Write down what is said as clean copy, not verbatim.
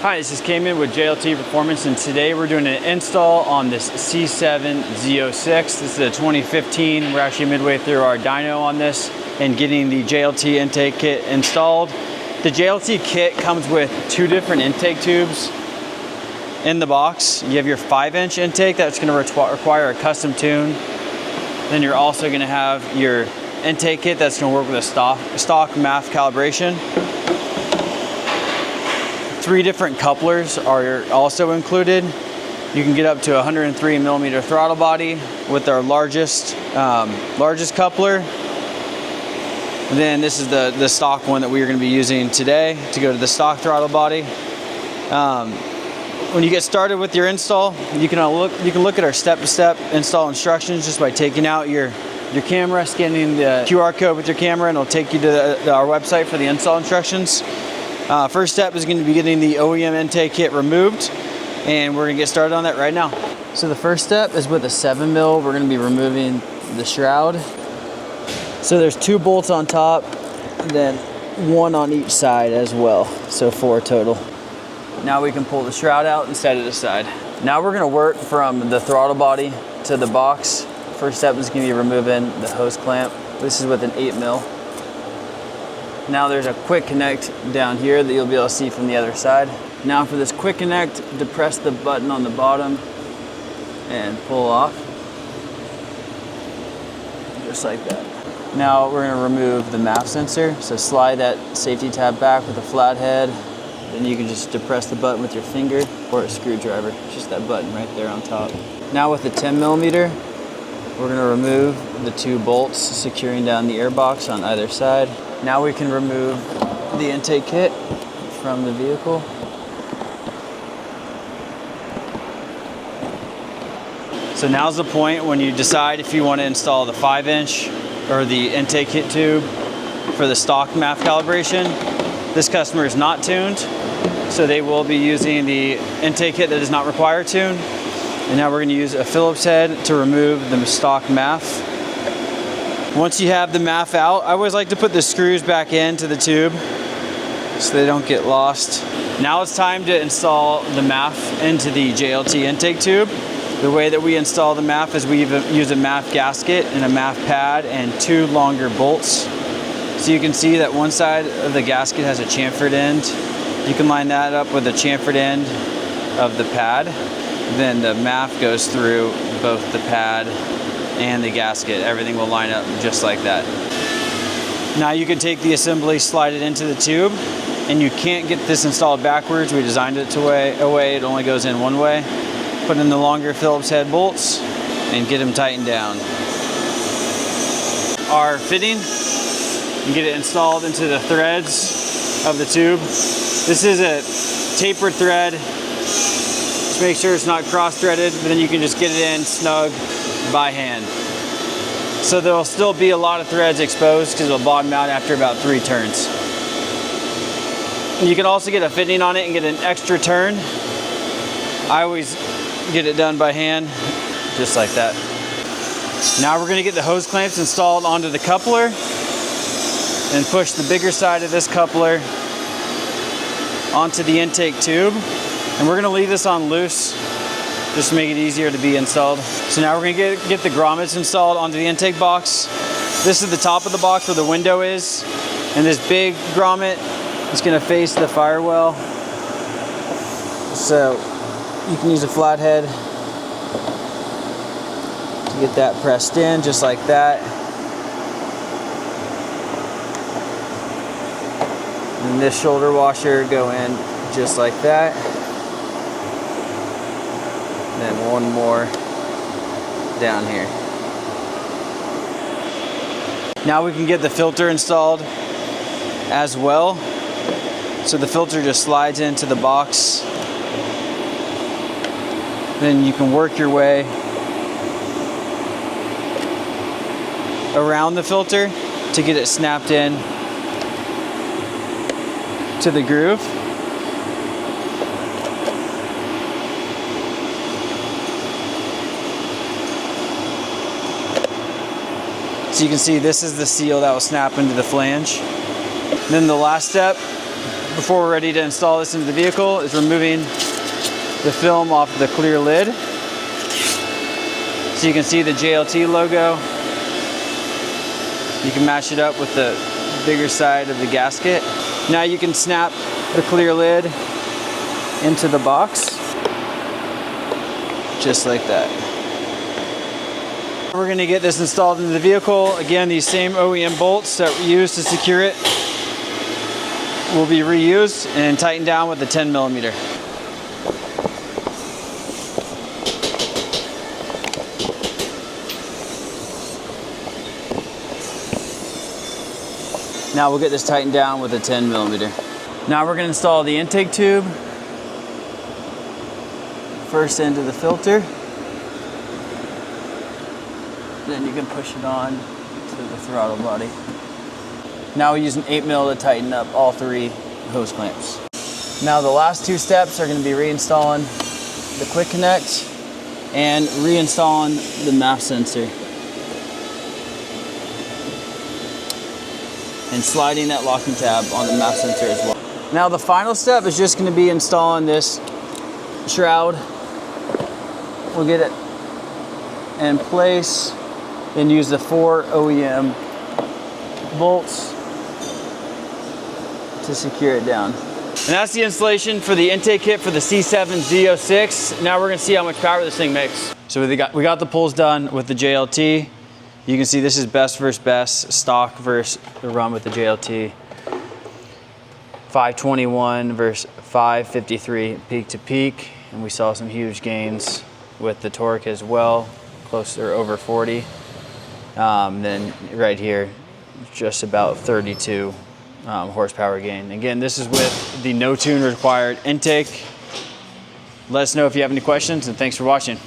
Hi, this is Cayman with JLT Performance, and today we're doing an install on this C7 ZO6. This is a 2015. We're actually midway through our dyno on this and getting the JLT intake kit installed. The JLT kit comes with two different intake tubes in the box. You have your 5-inch intake that's going to require a custom tune. Then you're also going to have your intake kit that's going to work with a stock MAF calibration. 3 different couplers are also included. You can get up to 103 millimeter throttle body with our largest coupler. And then this is the stock one that we are going to be using today to go to the stock throttle body. When you get started with your install, you can look at our step-to-step install instructions just by taking out your camera, scanning the QR code with your camera, and it'll take you to our website for the install instructions. First step is going to be getting the OEM intake kit removed, and we're going to get started on that right now. So the first step is with a 7mm. We're going to be removing the shroud. So there's 2 bolts on top, and then 1 on each side as well. So 4 total. Now we can pull the shroud out and set it aside. Now we're going to work from the throttle body to the box. First step is going to be removing the hose clamp. This is with an 8mm. Now there's a quick connect down here that you'll be able to see from the other side. Now for this quick connect, depress the button on the bottom and pull off. Just like that. Now we're going to remove the MAF sensor. So slide that safety tab back with a flat head. Then you can just depress the button with your finger or a screwdriver. It's just that button right there on top. Now with the 10mm, we're going to remove the 2 bolts securing down the airbox on either side. Now we can remove the intake kit from the vehicle. So now's the point when you decide if you want to install the 5-inch or the intake kit tube for the stock MAF calibration. This customer is not tuned, so they will be using the intake kit that does not require a tune. And now we're going to use a Phillips head to remove the stock MAF. Once you have the MAF out, I always like to put the screws back into the tube so they don't get lost. Now it's time to install the MAF into the JLT intake tube. The way that we install the MAF is we use a MAF gasket and a MAF pad and 2 longer bolts. So you can see that one side of the gasket has a chamfered end. You can line that up with the chamfered end of the pad. Then the MAF goes through both the pad and the gasket. Everything will line up just like that. Now you can take the assembly, slide it into the tube, and you can't get this installed backwards. We designed it a way it only goes in one way. Put in the longer Phillips head bolts and get them tightened down. Our fitting, and get it installed into the threads of the tube. This is a tapered thread. Just make sure it's not cross-threaded, but then you can just get it in snug by hand. So there'll still be a lot of threads exposed because it'll bottom out after about 3 turns. And you can also get a fitting on it and get an extra turn. I always get it done by hand, just like that. Now we're going to get the hose clamps installed onto the coupler and push the bigger side of this coupler onto the intake tube. And we're going to leave this on loose just to make it easier to be installed. So now we're going to get the grommets installed onto the intake box. This is the top of the box where the window is, and this big grommet is going to face the firewall. So you can use a flathead to get that pressed in just like that. And this shoulder washer go in just like that. Then one more down here. Now we can get the filter installed as well. So the filter just slides into the box. Then you can work your way around the filter to get it snapped in to the groove. So you can see this is the seal that will snap into the flange. Then the last step before we're ready to install this into the vehicle is removing the film off the clear lid. So you can see the JLT logo. You can match it up with the bigger side of the gasket. Now you can snap the clear lid into the box, just like that. We're gonna get this installed into the vehicle. Again, these same OEM bolts that we used to secure it will be reused and tightened down with a 10mm. Now we'll get this tightened down with a 10mm. Now we're gonna install the intake tube. First into the filter. Then you can push it on to the throttle body. Now we use an 8mm to tighten up all 3 hose clamps. Now the last 2 steps are gonna be reinstalling the quick connect and reinstalling the MAF sensor. And sliding that locking tab on the MAF sensor as well. Now the final step is just going to be installing this shroud. We'll get it in place, then use the 4 OEM bolts to secure it down. And that's the installation for the intake kit for the C7 ZO6. Now we're going to see how much power this thing makes. So we got the pulls done with the JLT. You can see this is best versus best, stock versus the run with the JLT. 521 versus 553 peak to peak. And we saw some huge gains with the torque as well, closer over 40. Then right here, just about 32 horsepower gain. Again, this is with the no tune required intake. Let us know if you have any questions, and thanks for watching.